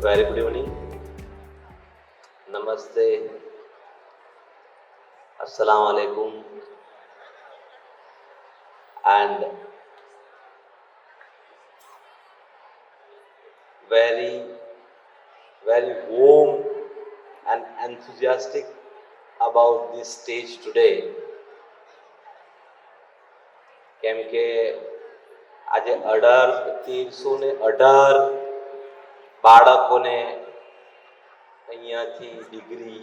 Very good evening. Namaste. Assalamu alaikum. And very, very warm and enthusiastic about this stage today. કેમ કે આજે 1318 બાળકોને અહીંયાથી degree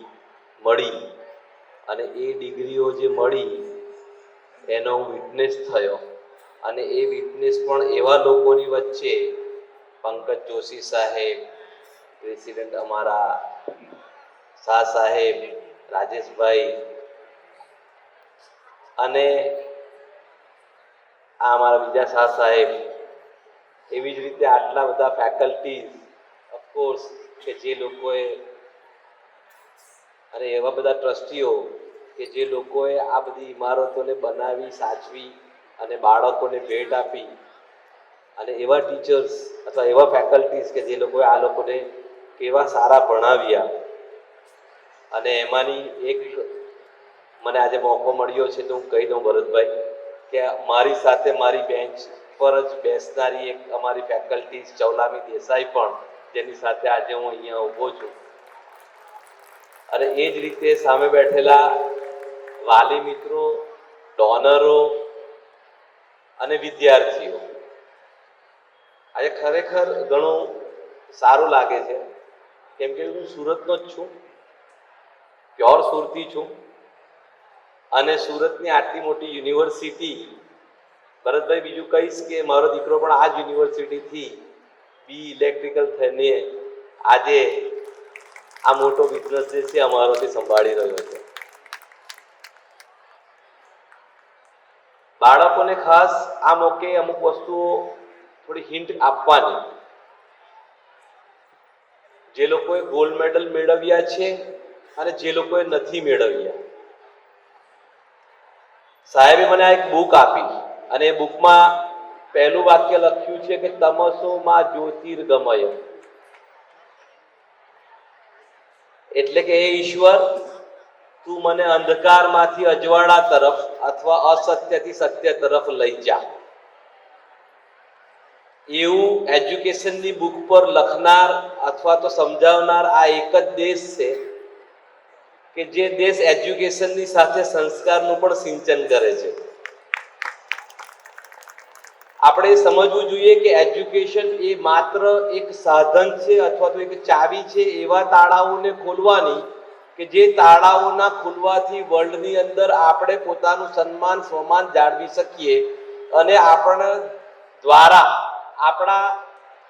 મળી અને એ ડિગ્રીઓ જે મળી એનો વિટનેસ થયો અને એ વિટનેસ પણ એવા લોકોની વચ્ચે પંકજ જોશી સાહેબ, પ્રેસિડેન્ટ અમારા શાહ સાહેબ, રાજેશભાઈ અને આ અમારા બીજા શાહ સાહેબ, એવી જ રીતે આટલા બધા ફેકલ્ટીઝ ઓફકોર્સ કે જે લોકોએ અને એવા બધા ટ્રસ્ટીઓ કે જે લોકોએ આ બધી ઇમારતોને બનાવી, સાચવી અને બાળકોને ભેટ આપી અને એવા ટીચર્સ અથવા એવા ફેકલ્ટીઝ કે જે લોકોએ આ લોકોને કેવા સારા ભણાવ્યા અને એમાંની એક મને આજે મોકો મળ્યો છે તો હું કહી દઉં ભરતભાઈ કે મારી સાથે મારી બેન્ચ પર જ બેસનારી એક અમારી ફેકલ્ટીઝ ચૌલામી દેસાઈ પણ જેની સાથે આજે હું અહીંયા ઊભો છું અને એ જ રીતે સામે બેઠેલા વાલી મિત્રો, ડોનરો અને વિદ્યાર્થીઓ. આજે ખરેખર ઘણું સારું લાગે છે કેમ કે હું સુરતનો જ છું, પ્યોર સુરતી છું અને સુરતની આટલી મોટી યુનિવર્સિટી, ભરતભાઈ બીજું કહીશ કે મારો દીકરો પણ આ જ યુનિવર્સિટીથી બી ઇલેક્ટ્રિકલ થઈને આજે આ મોટો બિઝનેસ જે છે અમારો તે સંભાળી રહ્યો છે. બાળકોને ખાસ આ મોકે અમુક વસ્તુઓ થોડી હિન્ટ આપવાની. જે લોકોએ ગોલ્ડ મેડલ મેળવ્યા છે અને જે લોકોએ નથી મેળવ્યા. સાહેબે મને આ એક બુક આપી અને એ બુકમાં પહેલું વાક્ય લખ્યું છે કે તમસોમાં જ્યોતિર્ગમય, એટલે કે હે ઈશ્વર, તું મને અંધકારમાંથી અજવાળા તરફ અથવા અસત્યથી સત્ય તરફ લઈ જા. એવું એજ્યુકેશનની બુક પર લખનાર અથવા તો સમજાવનાર આ એક જ દેશ છે કે જે દેશ એજ્યુકેશનની સાથે સંસ્કારનું પણ સિંચન કરે છે. આપણે સમજવું જોઈએ કે એજ્યુકેશન એ માત્ર એક સાધન છે અથવા તો એક ચાવી છે એવા તાળાઓને ખોલવાની કે જે તાળાઓના ખુલવાથી વર્લ્ડની અંદર આપણે પોતાનું સન્માન સ્વમાન જાળવી શકીએ અને આપણા દ્વારા આપણા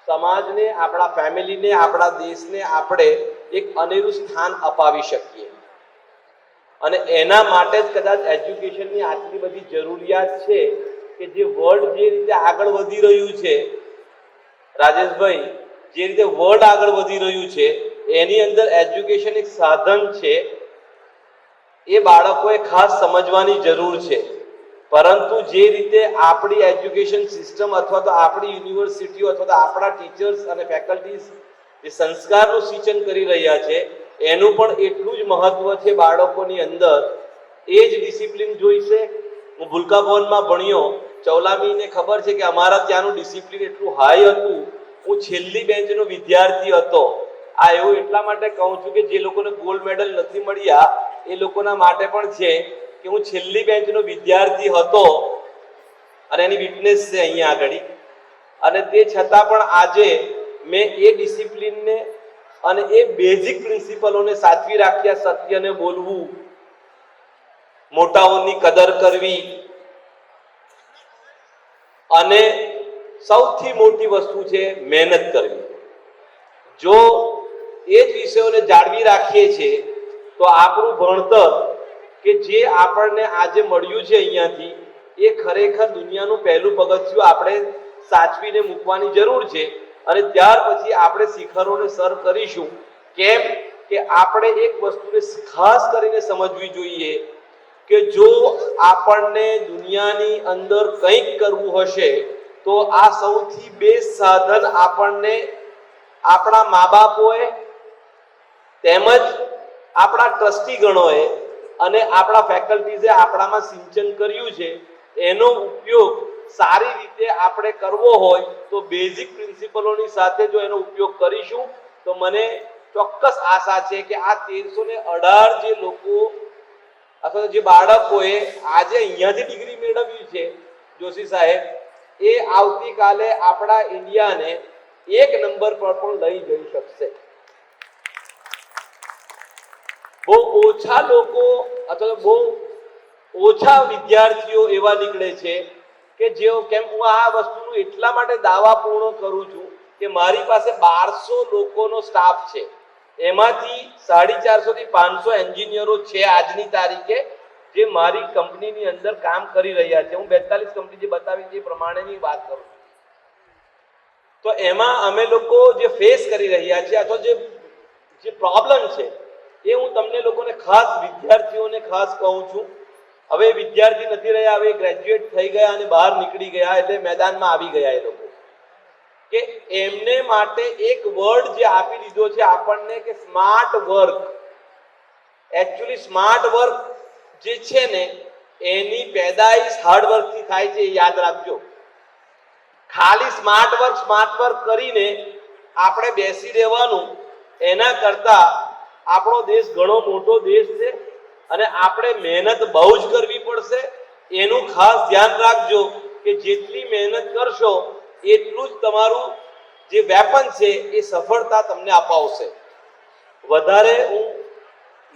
સમાજને, આપણા ફેમિલીને, આપણા દેશને આપણે એક અનેરું સ્થાન અપાવી શકીએ. અને એના માટે જ કદાચ એજ્યુકેશનની આટલી બધી જરૂરિયાત છે કે જે વર્લ્ડ જે રીતે આગળ વધી રહ્યું છે, રાજેશભાઈ, જે રીતે વર્લ્ડ આગળ વધી રહ્યું છે એની અંદર એજ્યુકેશન એક સાધન છે. એ બાળકોએ ખાસ સમજવાની જરૂર છે. પરંતુ જે રીતે આપણી એજ્યુકેશન સિસ્ટમ અથવા તો આપણી યુનિવર્સિટીઓ અથવા તો આપણા ટીચર્સ અને ફેકલ્ટીઝ જે સંસ્કારનું સિંચન કરી રહ્યા છે એનું પણ એટલું જ મહત્વ છે બાળકોની અંદર. એ જ ડિસિપ્લિન જોઈશે. હું ભૂલકા ભવનમાં ભણ્યો, ચૌલામીને ખબર છે કે અમારા ત્યાંનું ડિસિપ્લિન એટલું હાઈ હતું. હું છેલ્લી બેન્ચનો વિદ્યાર્થી હતો. આ એવું એટલા માટે કહું છું કે જે લોકોને ગોલ્ડ મેડલ નથી મળ્યા એ લોકોના માટે પણ છે કે હું છેલ્લી બેન્ચનો વિદ્યાર્થી હતો અને એની વિટનેસ છે અહીંયા આગળ. અને તે છતાં પણ આજે મેં એ ડિસિપ્લિનને અને એ બેઝિક પ્રિન્સિપલોને સાચવી રાખ્યા. સત્યને બોલવું, મોટાઓની કદર કરવી અને સૌથી મોટી વસ્તુ છે મહેનત કરવી. જો એ જ વિષયોને જાળવી રાખીએ છીએ તો આપણું ભણતર કે જે આપણને આજે મળ્યું છે અહીંયાથી એ ખરેખર દુનિયાનું પહેલું પગથિયું આપણે સાચવીને મૂકવાની જરૂર છે. અને ત્યાર પછી આપણે શિખરોને સર કરીશું. કેમ કે આપણે એક વસ્તુને ખાસ કરીને સમજવી જોઈએ કે જો આપણને દુનિયાની અંદર કંઈક કરવું હશે તો આ સૌથી બેસ્ટ સાધન આપણને આપણા મા બાપોએ તેમજ આપણા ટ્રસ્ટીગણોએ અને આપણા ફેકલ્ટીઝે આપણામાં સિંચન કર્યું છે, એનો ઉપયોગ સારી રીતે આપણે કરવો હોય તો બેઝિક પ્રિન્સિપલોની સાથે જો એનો ઉપયોગ કરીશું તો મને ચોક્કસ આશા છે કે આ 1318 જે લોકો અથવા જે બાળકોએ આજે અહીંયાથી ડિગ્રી મેળવ્યું છે જોશી સાહેબ, એ આવતીકાલે આપણા ઇન્ડિયાને 1 નંબર પર પણ લઈ જઈ શકશે. બહુ ઓછા લોકો અથવા બહુ ઓછા વિદ્યાર્થીઓ એવા નીકળે છે કે જેઓ, કેમ હું આ વસ્તુનું એટલા માટે દાવાપૂર્ણ કરું છું કે મારી પાસે 1200 લોકોનો સ્ટાફ છે, એમાંથી 450 થી 500 એન્જિનિયરો છે આજની તારીખે જે મારી કંપનીની અંદર કામ કરી રહ્યા છે. હું 42 કંપની જે બતાવી તે પ્રમાણેની વાત કરું છું. તો એમાં અમે લોકો જે ફેસ કરી રહ્યા છીએ અથવા જે પ્રોબ્લેમ છે એ હું તમને લોકોને ખાસ વિદ્યાર્થીઓને ખાસ કહું છું. હવે વિદ્યાર્થી નથી રહ્યા, હવે ગ્રેજ્યુએટ થઈ ગયા અને બહાર નીકળી ગયા એટલે મેદાનમાં આવી ગયા એ લોકો, કે એમને માટે એક વર્ડ જે આપી દીધો છે આપણને કે smart work. Actually smart work જે છે ને એની પેદાઈશ હાર્ડવર્ક થી થાય છે, એ યાદ રાખજો. ખાલી સ્માર્ટ વર્ક કરીને આપણે બેસી રહેવાનું, એના કરતા આપણો દેશ ઘણો મોટો દેશ છે અને આપણે મહેનત બહુ જ કરવી પડશે. એનું ખાસ ધ્યાન રાખજો કે જેટલી મહેનત કરશો એટલું જ તમારું જે વેપન છે એ સફળતા તમને અપાવશે. વધારે હું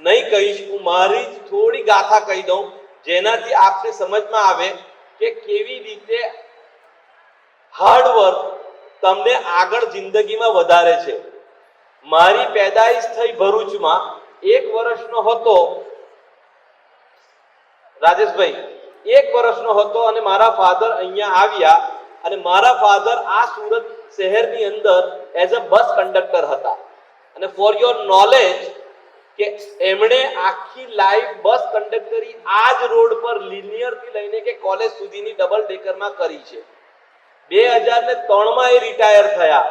નહીં કહીશ, હું મારી જ થોડી ગાથા કહી દઉં જેનાથી આપને સમજમાં આવે કે કેવી રીતે હાર્ડવર્ક તમને આગળ જિંદગીમાં વધારે છે. મારી પેદાઈશ થઈ ભરૂચમાં, 1 વર્ષનો હતો રાજેશભાઈ, 1 વર્ષનો હતો અને મારા ફાધર અહીંયા આવ્યા અને મારા ફાધર આ સુરત શહેરની અંદર એઝ અ બસ કંડક્ટર હતા. અને ફોર યોર નોલેજ કે એમણે આખી લાઈફ બસ કંડક્ટરી આ જ રોડ પર લિનિયર થી લઈને કે કોલેજ સુધીની ડબલ ડેકરમાં કરી છે. 2003માં એ રિટાયર થયા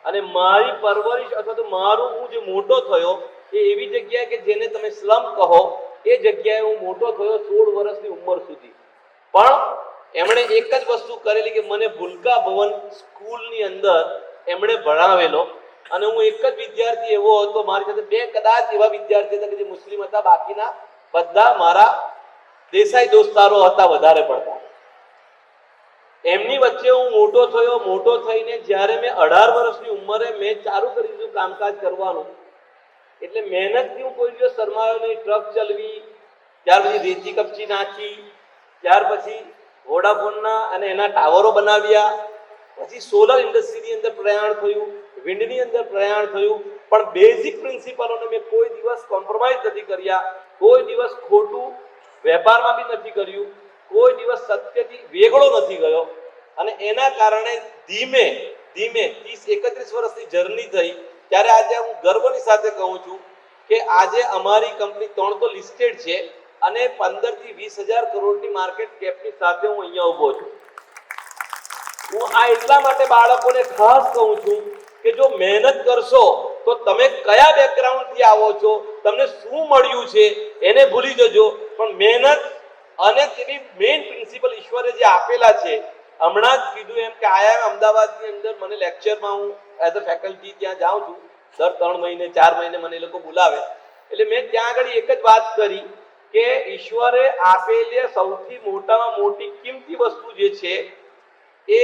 અને મારી પરવરિશ અથવા તો મારું હું જે મોટો થયો એ એવી જગ્યાએ કે જેને તમે સ્લમ કહો એ જગ્યાએ હું મોટો થયો 16 વર્ષની ઉંમર સુધી. પણ એમણે એક જ વસ્તુ કરેલી કે મને ભૂલકા ભવન સ્કૂલની અંદર એમણે ભણાવેલો અને હું એક જ વિદ્યાર્થી એવો હતો, મારી સાથે 2 કદાચ એવા વિદ્યાર્થી હતા કે જે મુસ્લિમ હતા, બાકીના બધા મારા દેસાઈ દોસ્તારો હતા વધારે પડતા. એમની વચ્ચે હું મોટો થઈને જ્યારે મેં 18 વર્ષની ઉંમરે મેં ચાલુ કરી દીધું કામકાજ કરવાનું, એટલે મહેનતથી હું કોઈ દિવસ શરમાયો નહીં. ટ્રક ચલવી, ત્યાર પછી રેતી કપચી નાખી, ત્યાર પછી વોડાફોનના અને એના ટાવરો બનાવ્યા, પછી સોલર ઇન્ડસ્ટ્રીની અંદર પ્રયાણ થયું, વિન્ડની અંદર પ્રયાણ થયું. પણ બેઝિક પ્રિન્સિપલોને મેં કોઈ દિવસ કોમ્પ્રોમાઇઝ નથી કર્યા, કોઈ દિવસ ખોટું વેપારમાં બી નથી કર્યું, કોઈ દિવસ સત્યથી વેગળો નથી ગયો. અને એના કારણે ધીમે ધીમે 30-31 વર્ષની જર્ની થઈ ત્યારે આજે હું ગર્વની સાથે કહું છું કે આજે અમારી કંપની 3 તો લિસ્ટેડ છે અને 15 થી 20,000 કરોડની માર્કેટ કેપની સાથે હું અહીંયા ઊભો છું. હું આ એટલા માટે બાળકોને ખાસ કહું છું કે જો મહેનત કરશો તો તમે કયા બેકગ્રાઉન્ડથી આવો છો, તમને શું મળ્યું છે એને ભૂલી જજો. પણ મહેનત અને તેની મેઇન પ્રિન્સિપલ ઈશ્વરે જે આપેલા છે, હમણાં જ કીધું એમ કે આઈઆઈએમ અમદાવાદની અંદર મને લેક્ચરમાં હું એઝ અ ફેકલ્ટી ત્યાં જાઉં છું, દર 3 મહિને 4 મહિને મને એ લોકો બોલાવે. એટલે મેં ત્યાં આગળ એક જ વાત કરી કે ઈશ્વરે આપેલી સૌથી મોટામાં મોટી કિંમતી વસ્તુ જે છે એ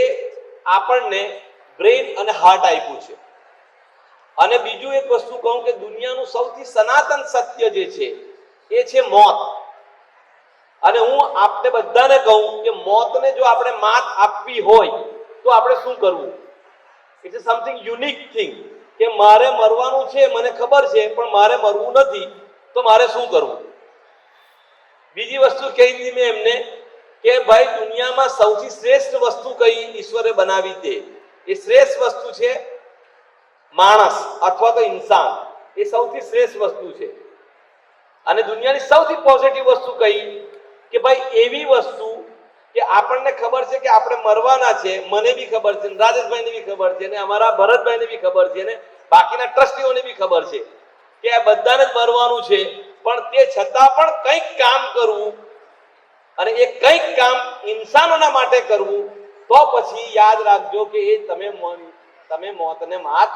આપણને બ્રેઇન અને હાર્ટ આપ્યું છે. અને બીજું એક વસ્તુ કહું કે દુનિયાનું સૌથી સનાતન સત્ય જે છે એ છે મોત. અને હું આપને બધાને કહું કે મોતને જો આપણે માત આપવી હોય તો આપણે શું કરવું? ઇટ્સ સમથિંગ યુનિક થિંગ કે મારે મરવાનું છે, મને ખબર છે, પણ મારે મરવું નથી, તો મારે શું કરવું? બીજી વસ્તુ કહી હતી મેં એમને કે ભાઈ દુનિયામાં સૌથી શ્રેષ્ઠ વસ્તુ કઈ ઈશ્વરે બનાવી તે, એ શ્રેષ્ઠ વસ્તુ છે માણસ અથવા તો ઇન્સાન. એ સૌથી શ્રેષ્ઠ વસ્તુ છે. અને દુનિયાની સૌથી પોઝિટિવ વસ્તુ કઈ કે ભાઈ એવી વસ્તુ કે આપણને ખબર છે કે આપણે મરવાના છે, મને બી ખબર છે, રાજેશભાઈને બી ખબર છે, અને અમારા ભરતભાઈને બી ખબર છે, અને બાકીના ટ્રસ્ટીઓને બી ખબર છે કે આ બધાને જ મરવાનું છે, પણ તે છતાં પણ કંઈક કામ કરવું અને એ કંઈક કામ ઇન્સાનોના માટે કરવું, તો પછી યાદ રાખજો કે એ તમે મોતને માત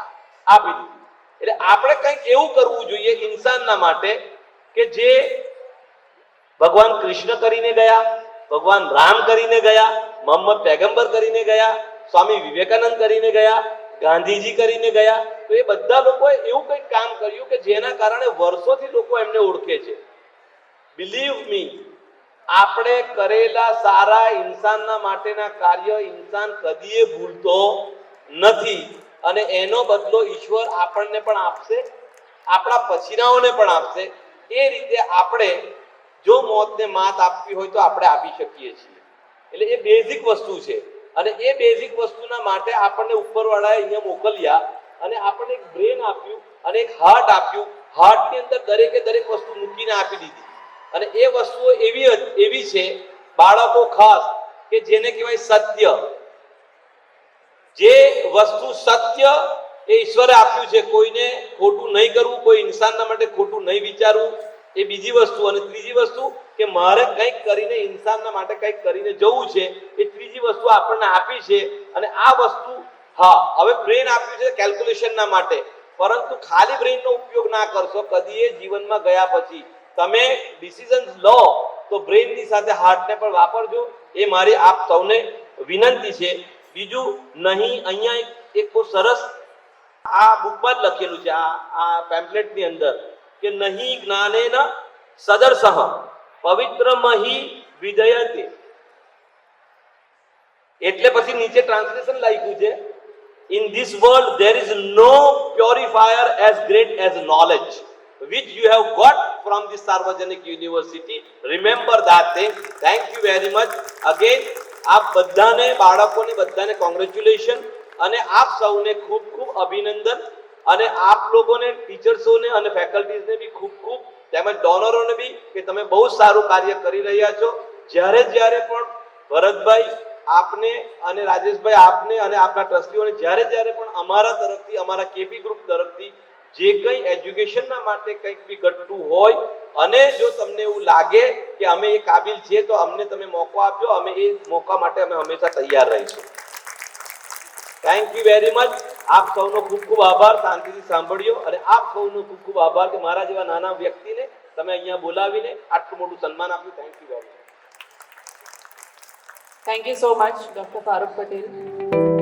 આપી દીધી. એટલે આપણે કંઈક એવું કરવું જોઈએ ઇન્સાનના માટે કે જે ભગવાન કૃષ્ણ કરીને ગયા, ભગવાન રામ કરીને ગયા, મોહમ્મદ પૈગંબર કરીને ગયા, સ્વામી વિવેકાનંદ કરીને ગયા, ગાંધીજી કરીને ગયા. તો એ બધા લોકોએ એવું કંઈક કામ કર્યું કે જેના કારણે વર્ષોથી લોકો એમને ઓળખે છે. બિલીવ મી, આપણે કરેલા સારા ઇન્સાનના માટેના કાર્ય ઇન્સાન કદીએ ભૂલતો નથી, અને એનો બદલો ઈશ્વર આપણને પણ આપશે, આપણા પછીનાઓને પણ આપશે. એ રીતે આપણે જો મોતને માત આપવી હોય તો આપણે આપી શકીએ છીએ. એટલે એ બેઝિક વસ્તુ છે, અને એ બેઝિક વસ્તુના માટે આપણને ઉપરવાળાએ અહીંયા મોકલ્યા અને આપણને એક બ્રેન આપ્યું અને એક હાર્ટ આપ્યું. હાર્ટની અંદર દરેકે દરેક વસ્તુ મૂકીને આપી દીધી, અને એ વસ્તુઓ એવી છે બાળકો ખાસ કે જેને કહેવાય સત્ય. જે વસ્તુ સત્ય એ ઈશ્વરે આપ્યું છે. કોઈને ખોટું નહીં કરવું, કોઈ ઇન્સાનના માટે ખોટું નહીં વિચારવું, એ બીજી વસ્તુ. અને ત્રીજી વસ્તુ કે મારે કંઈક કરીને ઇન્સાનના માટે કંઈક કરીને જવું છે, એ ત્રીજી વસ્તુ આપણને આપી છે. અને આ વસ્તુ, હા, હવે બ્રેન આપ્યું છે કેલ્ક્યુલેશનના માટે, પરંતુ ખાલી બ્રેનનો ઉપયોગ ના કરશો કદી એ જીવનમાં ગયા પછી. તમે ડિસિઝન્સ લો તો બ્રેનની સાથે હાર્ટને પણ વાપરજો, એ મારી આપ સૌને વિનંતી છે. બીજું નહીં, અહીંયા એક બહુ સરસ આ બુકમાં જ લખેલું છે, આ પેમ્પલેટની અંદર, કે નહીં જ્ઞાનેન સદર્શઃ પવિત્રમહી વિદયતે. એટલે પછી નીચે ટ્રાન્સલેશન લખ્યું છે, in this world there is no purifier as great as knowledge which you have got from the Sarvajanik University. Remember that thing. Thank you very much again. આપ બધાને, બાળકોને બધાને કોંગ્રેચ્યુલેશન, અને આપ સૌને ખૂબ ખૂબ અભિનંદન, અને આપ લોકોને ટીચર્સોને અને ફેકલ્ટીઝને બી ખૂબ ખૂબ, તેમજ ડોનરોને બી, કે તમે બહુ સારું કાર્ય કરી રહ્યા છો. જ્યારે પણ ભરતભાઈ આપને અને રાજેશભાઈ આપને અને આપના ટ્રસ્ટીઓને જ્યારે પણ અમારા તરફથી, અમારા કેપી ગ્રુપ તરફથી જે કંઈ એજ્યુકેશનના માટે કંઈક બી ઘટતું હોય, અને જો તમને એવું લાગે કે અમે એ કાબિલ છીએ તો અમને તમે મોકો આપજો. અમે એ મોકા માટે અમે હંમેશા તૈયાર રહીશું. Thank you very much. આપ સૌનો ખૂબ ખૂબ આભાર શાંતિથી સાંભળ્યો, અને આપ સૌનો ખૂબ ખૂબ આભાર કે મારા જેવા નાના વ્યક્તિને તમે અહીંયા બોલાવીને આટલું મોટું સન્માન આપ્યું. Thank you very much. Thank you so much, Dr. Farooq Patel.